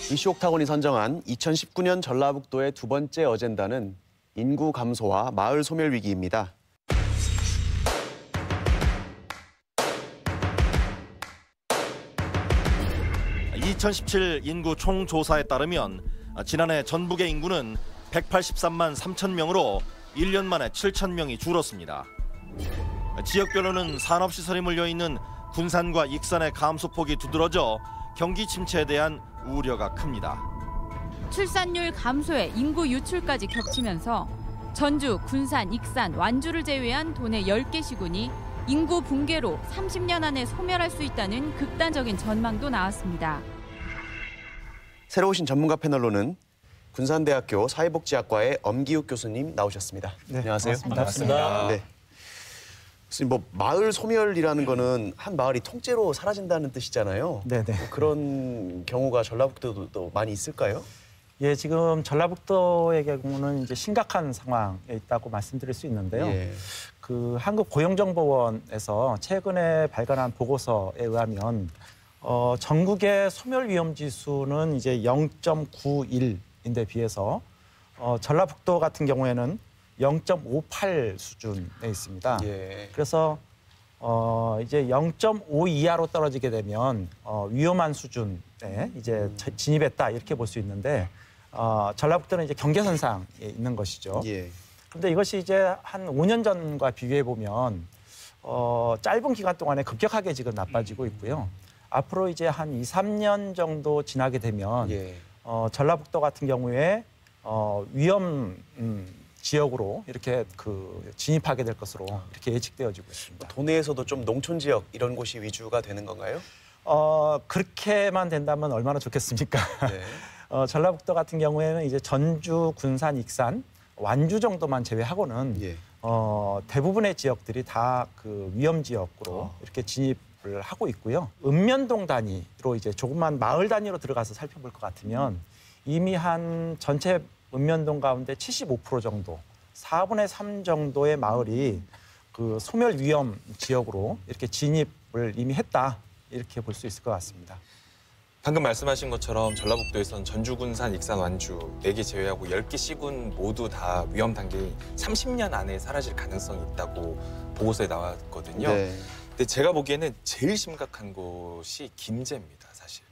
이슈 옥타곤이 선정한 2019년 전라북도의 두 번째 어젠다는 인구 감소와 마을 소멸 위기입니다. (2017) 인구 총조사에 따르면 지난해 전북의 인구는 183만 3천 명으로 1년 만에 7천 명이 줄었습니다. 지역별로는 산업시설이 몰려있는 군산과 익산의 감소폭이 두드러져 경기 침체에 대한 우려가 큽니다. 출산율 감소에 인구 유출까지 겹치면서 전주, 군산, 익산, 완주를 제외한 도내 10개 시군이 인구 붕괴로 30년 안에 소멸할 수 있다는 극단적인 전망도 나왔습니다. 새로 오신 전문가 패널로는 군산대학교 사회복지학과의 엄기욱 교수님 나오셨습니다. 네, 안녕하세요. 반갑습니다. 네. 교수님, 마을 소멸이라는 거는 한 마을이 통째로 사라진다는 뜻이잖아요. 네네. 그런 경우가 전라북도도 많이 있을까요? 예, 지금 전라북도의 경우는 이제 심각한 상황에 있다고 말씀드릴 수 있는데요. 예. 그 한국고용정보원에서 최근에 발간한 보고서에 의하면 전국의 소멸 위험 지수는 이제 0.91인데 비해서 전라북도 같은 경우에는 0.58 수준에 있습니다. 예. 그래서 이제 0.5 이하로 떨어지게 되면 위험한 수준에 이제 진입했다 이렇게 볼 수 있는데 전라북도는 이제 경계선상에 있는 것이죠. 예. 그런데 이것이 이제 한 5년 전과 비교해 보면 짧은 기간 동안에 급격하게 지금 나빠지고 있고요. 앞으로 이제 한 2, 3년 정도 지나게 되면 예. 전라북도 같은 경우에 위험 지역으로 이렇게 진입하게 될 것으로 이렇게 예측되어지고 있습니다. 도내에서도 좀 농촌 지역 이런 곳이 위주가 되는 건가요? 그렇게만 된다면 얼마나 좋겠습니까? 네. 전라북도 같은 경우에는 이제 전주, 군산, 익산, 완주 정도만 제외하고는 예. 대부분의 지역들이 다 그 위험 지역으로 이렇게 진입을 하고 있고요. 읍면동 단위로 이제 조금만 마을 단위로 들어가서 살펴볼 것 같으면 이미 한 전체 읍면동 가운데 75% 정도, 4분의 3 정도의 마을이 그 소멸 위험 지역으로 이렇게 진입을 이미 했다 이렇게 볼 수 있을 것 같습니다. 방금 말씀하신 것처럼 전라북도에선 전주, 군산, 익산, 완주 4개 제외하고 10개 시군 모두 다 위험 단계인 30년 안에 사라질 가능성이 있다고 보고서에 나왔거든요. 네. 근데 제가 보기에는 제일 심각한 곳이 김제입니다, 사실.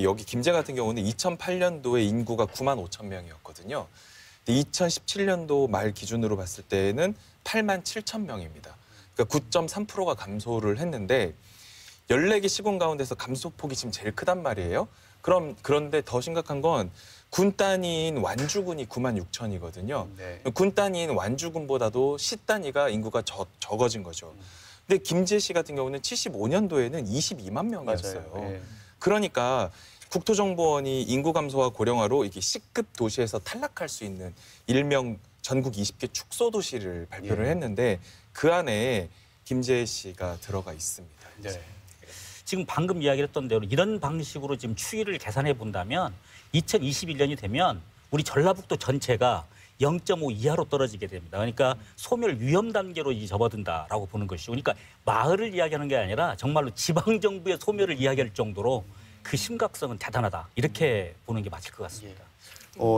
여기 김제 같은 경우는 2008년도에 인구가 9만 5천 명이었거든요. 근데 2017년도 말 기준으로 봤을 때는 8만 7천 명입니다. 그러니까 9.3%가 감소를 했는데 14개 시군 가운데서 감소폭이 지금 제일 크단 말이에요. 그런데 더 심각한 건 군 단위인 완주군이 9만 6천이거든요. 네. 군 단위인 완주군보다도 시 단위가 인구가 적어진 거죠. 근데 김제시 같은 경우는 75년도에는 22만 명이었어요. 맞아요. 예. 그러니까 국토정보원이 인구 감소와 고령화로 이게 C급 도시에서 탈락할 수 있는 일명 전국 20개 축소 도시를 발표를 예. 했는데 그 안에 김제시가 들어가 있습니다. 네. 지금 방금 이야기했던 대로 이런 방식으로 지금 추이를 계산해 본다면 2021년이 되면 우리 전라북도 전체가 0.5 이하로 떨어지게 됩니다. 그러니까 소멸 위험 단계로 접어든다라고 보는 것이죠. 그러니까 마을을 이야기하는 게 아니라 정말로 지방 정부의 소멸을 이야기할 정도로 그 심각성은 대단하다. 이렇게 보는 게 맞을 것 같습니다.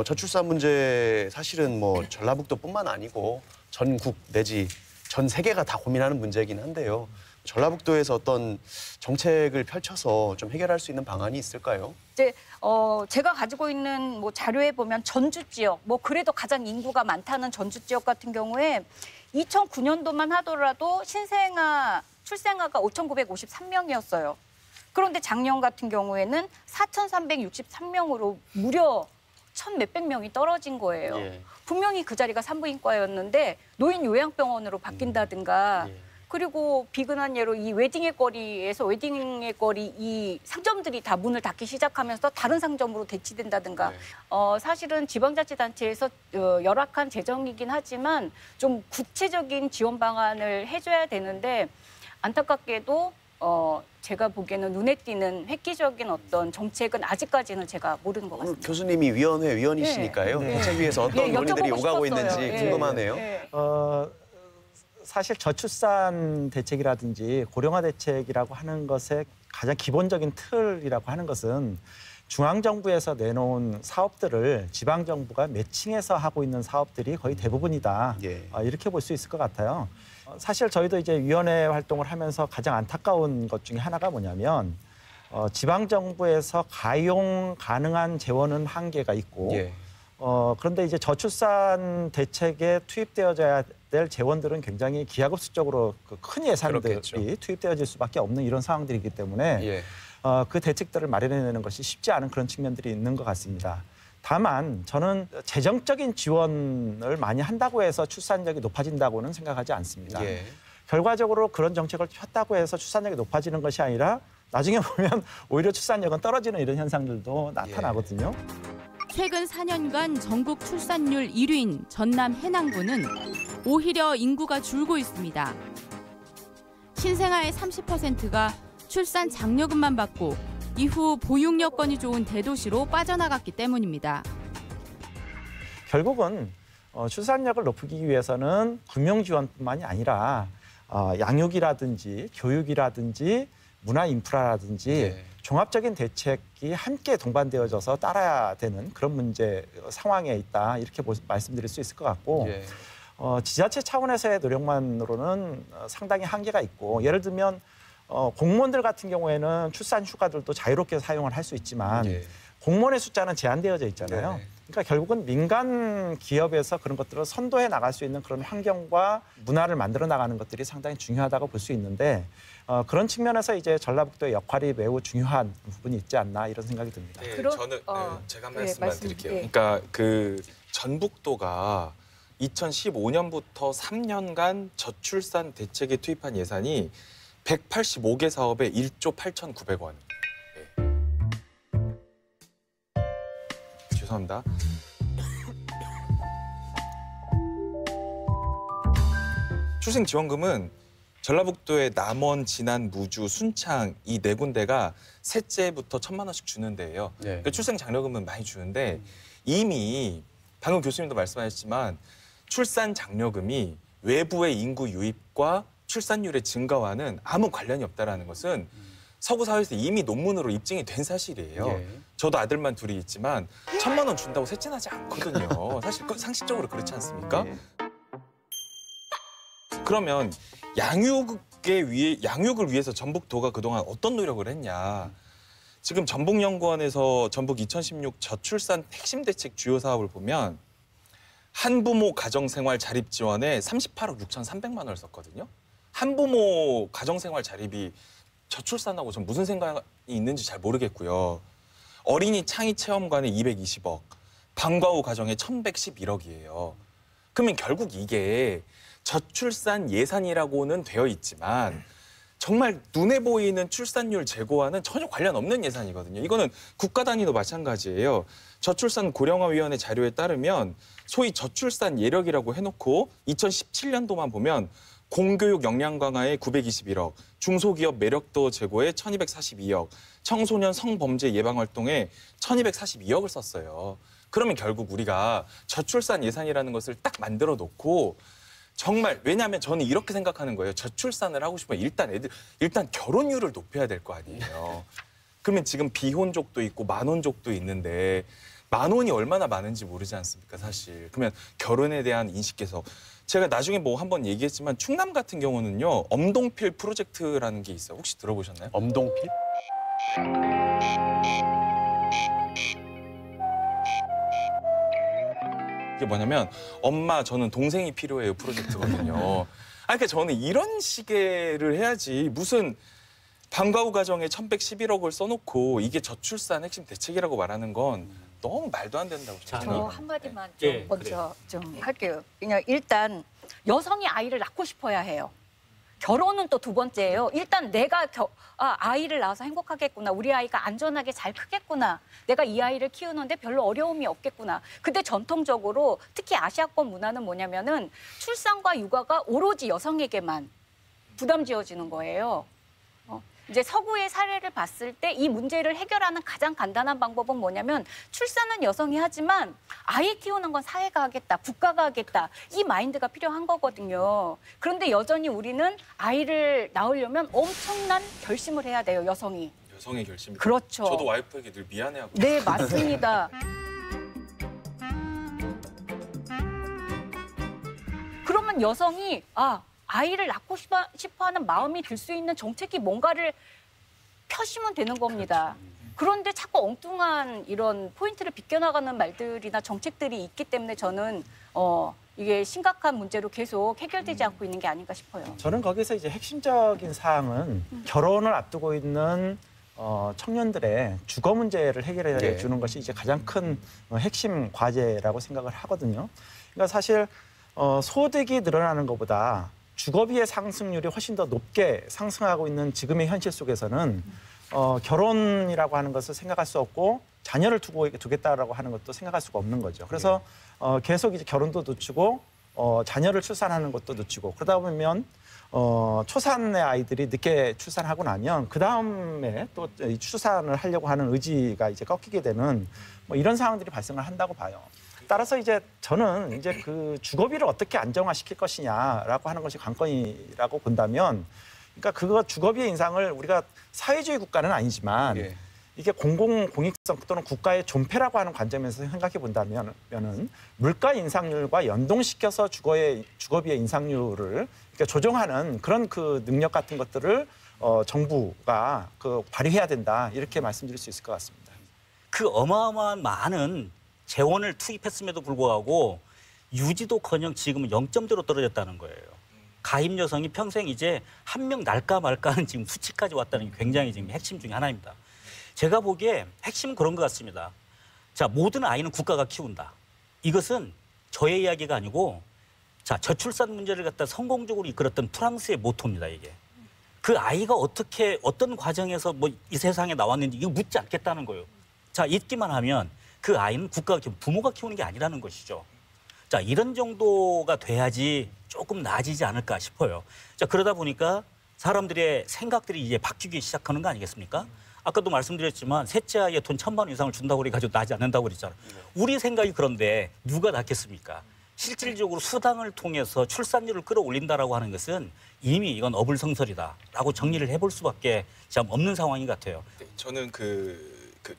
저출산 문제 사실은 전라북도뿐만 아니고 전국 내지 전 세계가 다 고민하는 문제이긴 한데요. 전라북도에서 어떤 정책을 펼쳐서 좀 해결할 수 있는 방안이 있을까요? 이제 제가 가지고 있는 자료에 보면 전주 지역, 그래도 가장 인구가 많다는 전주 지역 같은 경우에 2009년도만 하더라도 출생아가 5,953명이었어요. 그런데 작년 같은 경우에는 4,363명으로 무려 1,000몇백 명이 떨어진 거예요. 예. 분명히 그 자리가 산부인과였는데 노인 요양병원으로 바뀐다든가 그리고 비근한 예로 이 웨딩의 거리에서 웨딩의 거리 이 상점들이 다 문을 닫기 시작하면서 다른 상점으로 대치된다든가 네. 사실은 지방자치단체에서 열악한 재정이긴 하지만 좀 구체적인 지원 방안을 해줘야 되는데 안타깝게도 제가 보기에는 눈에 띄는 획기적인 어떤 정책은 아직까지는 제가 모르는 것 같습니다. 교수님이 위원이시니까요. 네. 정책위에서 어떤 논의들이 여쭤보고 오가고 싶었어요. 있는지 궁금하네요. 사실 저출산 대책이라든지 고령화 대책이라고 하는 것의 가장 기본적인 틀이라고 하는 것은 중앙정부에서 내놓은 사업들을 지방정부가 매칭해서 하고 있는 사업들이 거의 대부분이다. 예. 이렇게 볼 수 있을 것 같아요. 사실 저희도 이제 위원회 활동을 하면서 가장 안타까운 것 중에 하나가 뭐냐면 지방정부에서 가용 가능한 재원은 한계가 있고 예. 그런데 이제 저출산 대책에 투입되어져야 될 재원들은 굉장히 기하급수적으로 큰 예산들이 그렇겠죠. 투입되어질 수밖에 없는 이런 상황들이기 때문에 예. 그 대책들을 마련해내는 것이 쉽지 않은 그런 측면들이 있는 것 같습니다. 다만 저는 재정적인 지원을 많이 한다고 해서 출산력이 높아진다고는 생각하지 않습니다. 예. 결과적으로 그런 정책을 폈다고 해서 출산력이 높아지는 것이 아니라 나중에 보면 오히려 출산력은 떨어지는 이런 현상들도 나타나거든요. 최근 4년간 전국 출산율 1위인 전남 해남군은 오히려 인구가 줄고 있습니다. 신생아의 30%가 출산 장려금만 받고 이후 보육 여건이 좋은 대도시로 빠져나갔기 때문입니다. 결국은 출산력을 높이기 위해서는 금융 지원뿐만이 아니라 양육이라든지 교육이라든지 문화 인프라라든지 예. 종합적인 대책이 함께 동반되어져서 따라야 되는 그런 문제 상황에 있다 이렇게 말씀드릴 수 있을 것 같고 예. 지자체 차원에서의 노력만으로는 상당히 한계가 있고 예를 들면 공무원들 같은 경우에는 출산 휴가들도 자유롭게 사용을 할 수 있지만 예. 공무원의 숫자는 제한되어져 있잖아요. 네네. 그러니까 결국은 민간 기업에서 그런 것들을 선도해 나갈 수 있는 그런 환경과 문화를 만들어 나가는 것들이 상당히 중요하다고 볼 수 있는데 그런 측면에서 이제 전라북도의 역할이 매우 중요한 부분이 있지 않나 이런 생각이 듭니다. 네, 그럼, 저는 제가 한 네, 말씀만 말씀, 드릴게요. 예. 그러니까 그 전북도가 2015년부터 3년간 저출산 대책에 투입한 예산이 185개 사업에 1조 8,900원. 죄송합니다. 출생지원금은 전라북도의 남원, 진안, 무주, 순창 이 네 군데가 셋째부터 1,000만 원씩 주는 데예요. 네. 그러니까 출생장려금은 많이 주는데 이미 방금 교수님도 말씀하셨지만 출산 장려금이 외부의 인구 유입과 출산율의 증가와는 아무 관련이 없다라는 것은 서구 사회에서 이미 논문으로 입증이 된 사실이에요. 예. 저도 아들만 둘이 있지만 1,000만 원 준다고 셋째 나지 않거든요. 사실 상식적으로 그렇지 않습니까? 예. 그러면 양육을 위해서 전북도가 그동안 어떤 노력을 했냐. 지금 전북연구원에서 전북 2016 저출산 핵심 대책 주요 사업을 보면 한부모 가정생활 자립 지원에 38억 6,300만 원을 썼거든요. 한부모 가정생활 자립이 저출산하고 전 무슨 생각이 있는지 잘 모르겠고요. 어린이 창의 체험관에 220억, 방과 후 가정에 1,111억이에요. 그러면 결국 이게 저출산 예산이라고는 되어 있지만 정말 눈에 보이는 출산율 제고와는 전혀 관련 없는 예산이거든요. 이거는 국가 단위도 마찬가지예요. 저출산 고령화위원회 자료에 따르면 소위 저출산 예력이라고 해놓고 2017년도만 보면 공교육 역량 강화에 921억, 중소기업 매력도 제고에 1,242억, 청소년 성범죄 예방 활동에 1,242억을 썼어요. 그러면 결국 우리가 저출산 예산이라는 것을 딱 만들어 놓고 정말 왜냐하면 저는 이렇게 생각하는 거예요. 저출산을 하고 싶으면 일단 결혼율을 높여야 될 거 아니에요. 그러면 지금 비혼족도 있고 만혼족도 있는데 만혼이 얼마나 많은지 모르지 않습니까, 사실. 그러면 결혼에 대한 인식 개선. 제가 나중에 뭐 한번 얘기했지만 충남 같은 경우는요. 엄동필 프로젝트라는 게 있어요. 혹시 들어보셨나요? 엄동필? 이게 뭐냐면 엄마 저는 동생이 필요해요 프로젝트거든요. 그러니까 저는 이런 시계를 해야지 무슨 방과 후 가정에 1,111억을 써놓고 이게 저출산 핵심 대책이라고 말하는 건 너무 말도 안 된다고 자, 저 생각합니다. 한마디만 네. 좀 예, 먼저 좀 할게요. 그냥 일단 여성이 아이를 낳고 싶어야 해요. 결혼은 또 두 번째예요. 일단 내가 아이를 낳아서 행복하겠구나. 우리 아이가 안전하게 잘 크겠구나. 내가 이 아이를 키우는데 별로 어려움이 없겠구나. 근데 전통적으로 특히 아시아권 문화는 뭐냐면은 출산과 육아가 오로지 여성에게만 부담 지어지는 거예요. 이제 서구의 사례를 봤을 때 이 문제를 해결하는 가장 간단한 방법은 뭐냐면 출산은 여성이 하지만 아이 키우는 건 사회가 하겠다, 국가가 하겠다. 이 마인드가 필요한 거거든요. 그런데 여전히 우리는 아이를 낳으려면 엄청난 결심을 해야 돼요, 여성이. 여성의 결심이. 그렇죠. 저도 와이프에게 늘 미안해하고. 네, 맞습니다. 그러면 여성이 아이를 낳고 싶어하는 마음이 들 수 있는 정책이 뭔가를 펴시면 되는 겁니다. 그런데 자꾸 엉뚱한 이런 포인트를 비껴나가는 말들이나 정책들이 있기 때문에 저는 이게 심각한 문제로 계속 해결되지 않고 있는 게 아닌가 싶어요. 저는 거기서 이제 핵심적인 사항은 결혼을 앞두고 있는 청년들의 주거 문제를 해결해 네. 주는 것이 이제 가장 큰 핵심 과제라고 생각을 하거든요. 그러니까 사실 소득이 늘어나는 것보다 주거비의 상승률이 훨씬 더 높게 상승하고 있는 지금의 현실 속에서는 결혼이라고 하는 것을 생각할 수 없고 자녀를 두겠다라고 하는 것도 생각할 수가 없는 거죠. 그래서 계속 이제 결혼도 늦추고 자녀를 출산하는 것도 늦추고 그러다 보면 초산의 아이들이 늦게 출산하고 나면 그 다음에 또 출산을 하려고 하는 의지가 이제 꺾이게 되는 뭐 이런 상황들이 발생을 한다고 봐요. 따라서 이제 저는 이제 그 주거비를 어떻게 안정화시킬 것이냐라고 하는 것이 관건이라고 본다면, 그러니까 그거 주거비의 인상을 우리가 사회주의 국가는 아니지만 예. 이게 공익성 또는 국가의 존폐라고 하는 관점에서 생각해 본다면은 물가 인상률과 연동시켜서 주거비의 인상률을 이렇게 조정하는 그런 그 능력 같은 것들을 정부가 발휘해야 된다 이렇게 말씀드릴 수 있을 것 같습니다. 그 어마어마한 많은 재원을 투입했음에도 불구하고 유지도커녕 지금은 0점대로 떨어졌다는 거예요. 가임 여성이 평생 이제 한 명 날까 말까 하는 지금 수치까지 왔다는 게 굉장히 지금 핵심 중에 하나입니다. 제가 보기에 핵심은 그런 것 같습니다. 자, 모든 아이는 국가가 키운다. 이것은 저의 이야기가 아니고 자, 저출산 문제를 갖다 성공적으로 이끌었던 프랑스의 모토입니다, 이게. 그 아이가 어떻게 어떤 과정에서 뭐 이 세상에 나왔는지 이거 묻지 않겠다는 거예요. 자, 있기만 하면 그 아이는 국가가 부모가 키우는 게 아니라는 것이죠. 자, 이런 정도가 돼야지 조금 나아지지 않을까 싶어요. 자, 그러다 보니까 사람들의 생각들이 이제 바뀌기 시작하는 거 아니겠습니까? 아까도 말씀드렸지만 셋째 아이에 돈 1,000만 원 이상을 준다고 그래가지고 나지 않는다고 그랬잖아요. 우리 생각이 그런데 누가 낳겠습니까? 실질적으로 수당을 통해서 출산율을 끌어올린다라고 하는 것은 이미 이건 어불성설이다라고 정리를 해볼 수밖에 참 없는 상황인 것 같아요. 네, 저는 그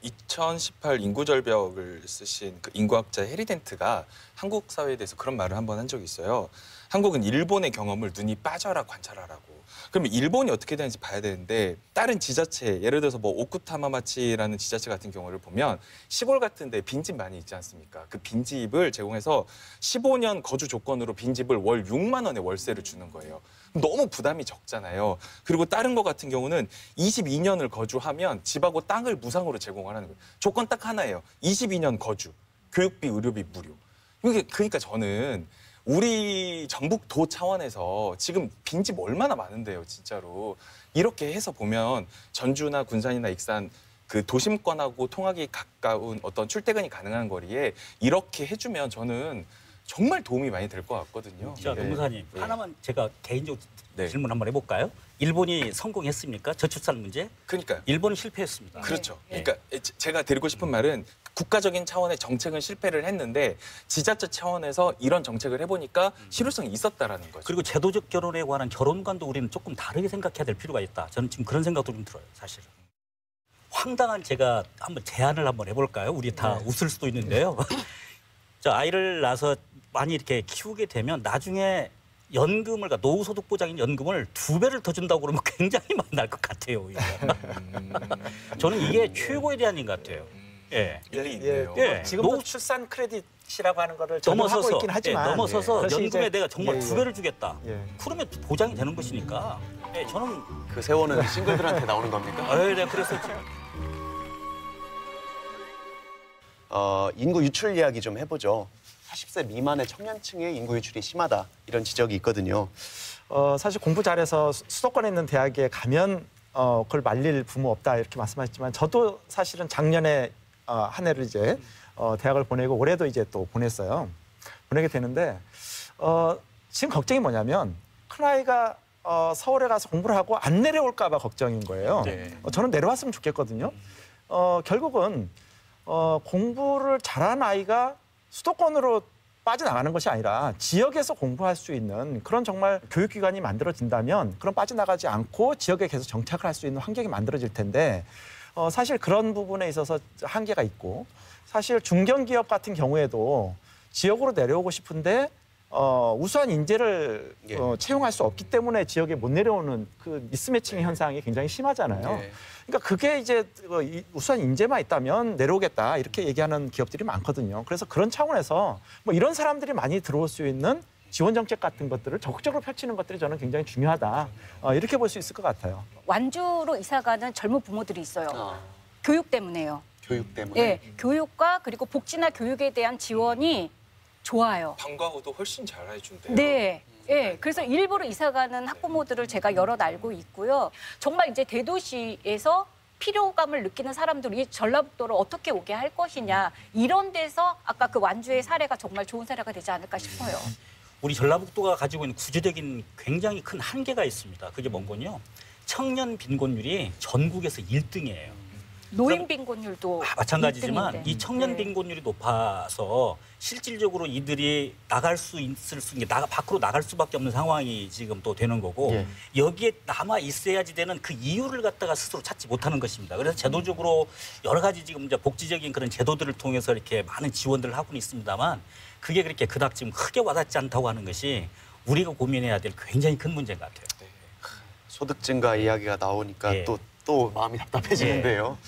2018 인구절벽을 쓰신 그 인구학자 헤리덴트가 한국 사회에 대해서 그런 말을 한번 한 적이 있어요. 한국은 일본의 경험을 눈이 빠져라 관찰하라고. 그러면 일본이 어떻게 되는지 봐야 되는데 다른 지자체, 예를 들어서 뭐 오쿠타마마치라는 지자체 같은 경우를 보면 시골 같은 데 빈집 많이 있지 않습니까? 그 빈집을 제공해서 15년 거주 조건으로 빈집을 월 6만 원의 월세를 주는 거예요. 너무 부담이 적잖아요. 그리고 다른 거 같은 경우는 22년을 거주하면 집하고 땅을 무상으로 제공하는 거예요. 조건 딱 하나예요. 22년 거주, 교육비, 의료비 무료. 그러니까 저는 우리 전북도 차원에서 지금 빈집 얼마나 많은데요, 진짜로. 이렇게 해서 보면 전주나 군산이나 익산 그 도심권하고 통하기 가까운 어떤 출퇴근이 가능한 거리에 이렇게 해주면 저는 정말 도움이 많이 될 것 같거든요. 자, 노무사님 네. 하나만 제가 개인적으로 네. 질문 한번 해볼까요? 일본이 성공했습니까? 저출산 문제? 그러니까요. 일본은 실패했습니다. 그렇죠. 네. 그러니까 제가 드리고 싶은 말은 국가적인 차원의 정책은 실패를 했는데 지자체 차원에서 이런 정책을 해보니까 실효성이 있었다라는 거죠. 그리고 제도적 결혼에 관한 결혼관도 우리는 조금 다르게 생각해야 될 필요가 있다. 저는 지금 그런 생각도 좀 들어요, 사실은. 황당한 제가 한번 제안을 한번 해볼까요? 우리 다 웃을 수도 있는데요. 자, 아이를 낳아서 많이 이렇게 키우게 되면 나중에 연금을, 그러니까 노후소득보장인 연금을 2배를 더 준다고 그러면 굉장히 많이 날 것 같아요. 저는 이게 최고의 대안인 것 같아요. 예. 일리 있네요. 예. 지금도 출산 크레딧이라고 하는 거를 적용하고 있긴 하지만 넘어서서 그것이 연금에 이제- 내가 정말 예, 2배를 주겠다. 예. 그러면 보장이 되는 것이니까. 예, 저는 그 세월은 싱글들한테 나오는 겁니까? 네, 그래서 지금 인구 유출 이야기 좀 해보죠. 40세 미만의 청년층의 인구 유출이 심하다 이런 지적이 있거든요. 사실 공부 잘해서 수도권에 있는 대학에 가면 그걸 말릴 부모 없다 이렇게 말씀하셨지만 저도 사실은 작년에 한 해를 이제 대학을 보내고 올해도 이제 또 보냈어요. 보내게 되는데 지금 걱정이 뭐냐면 큰아이가 서울에 가서 공부를 하고 안 내려올까 봐 걱정인 거예요. 네. 저는 내려왔으면 좋겠거든요. 결국은 공부를 잘한 아이가 수도권으로 빠져나가는 것이 아니라 지역에서 공부할 수 있는 그런 정말 교육기관이 만들어진다면 그런 빠져나가지 않고 지역에 계속 정착을 할 수 있는 환경이 만들어질 텐데 사실 그런 부분에 있어서 한계가 있고 사실 중견기업 같은 경우에도 지역으로 내려오고 싶은데 우수한 인재를 예. 채용할 수 없기 때문에 지역에 못 내려오는 그 미스매칭 현상이 굉장히 심하잖아요. 예. 그러니까 그게 이제 우수한 인재만 있다면 내려오겠다 이렇게 얘기하는 기업들이 많거든요. 그래서 그런 차원에서 뭐 이런 사람들이 많이 들어올 수 있는 지원 정책 같은 것들을 적극적으로 펼치는 것들이 저는 굉장히 중요하다. 이렇게 볼 수 있을 것 같아요. 완주로 이사가는 젊은 부모들이 있어요. 교육 때문에요. 교육 때문에. 예, 교육과 그리고 복지나 교육에 대한 지원이 좋아요. 방과후도 훨씬 잘 해준대요. 네. 예, 그래서 일부러 이사가는 학부모들을 제가 여럿 알고 있고요. 정말 이제 대도시에서 필요감을 느끼는 사람들이 전라북도를 어떻게 오게 할 것이냐 이런 데서 아까 그 완주의 사례가 정말 좋은 사례가 되지 않을까 싶어요. 우리 전라북도가 가지고 있는 구조적인 굉장히 큰 한계가 있습니다. 그게 뭔군요. 청년 빈곤율이 전국에서 1등이에요. 노인 빈곤율도 마찬가지지만 1등인데. 이 청년 네. 빈곤율이 높아서 실질적으로 이들이 나갈 수 있을 수 있는 밖으로 나갈 수밖에 없는 상황이 지금 또 되는 거고 예. 여기에 남아 있어야지 되는 그 이유를 갖다가 스스로 찾지 못하는 것입니다. 그래서 제도적으로 여러 가지 지금 이제 복지적인 그런 제도들을 통해서 이렇게 많은 지원들을 하고는 있습니다만 그게 그렇게 그닥 지금 크게 와닿지 않다고 하는 것이 우리가 고민해야 될 굉장히 큰 문제인 것 같아요. 소득 증가 이야기가 나오니까 예. 또 마음이 답답해지는데요.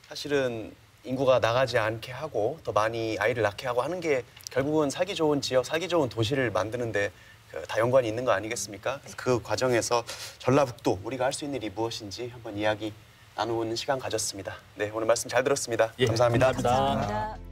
사실은 인구가 나가지 않게 하고 더 많이 아이를 낳게 하고 하는 게 결국은 살기 좋은 지역, 살기 좋은 도시를 만드는데 다 연관이 있는 거 아니겠습니까? 그 과정에서 전라북도 우리가 할 수 있는 일이 무엇인지 한번 이야기 나누는 시간 가졌습니다. 네, 오늘 말씀 잘 들었습니다. 예, 감사합니다. 감사합니다. 감사합니다.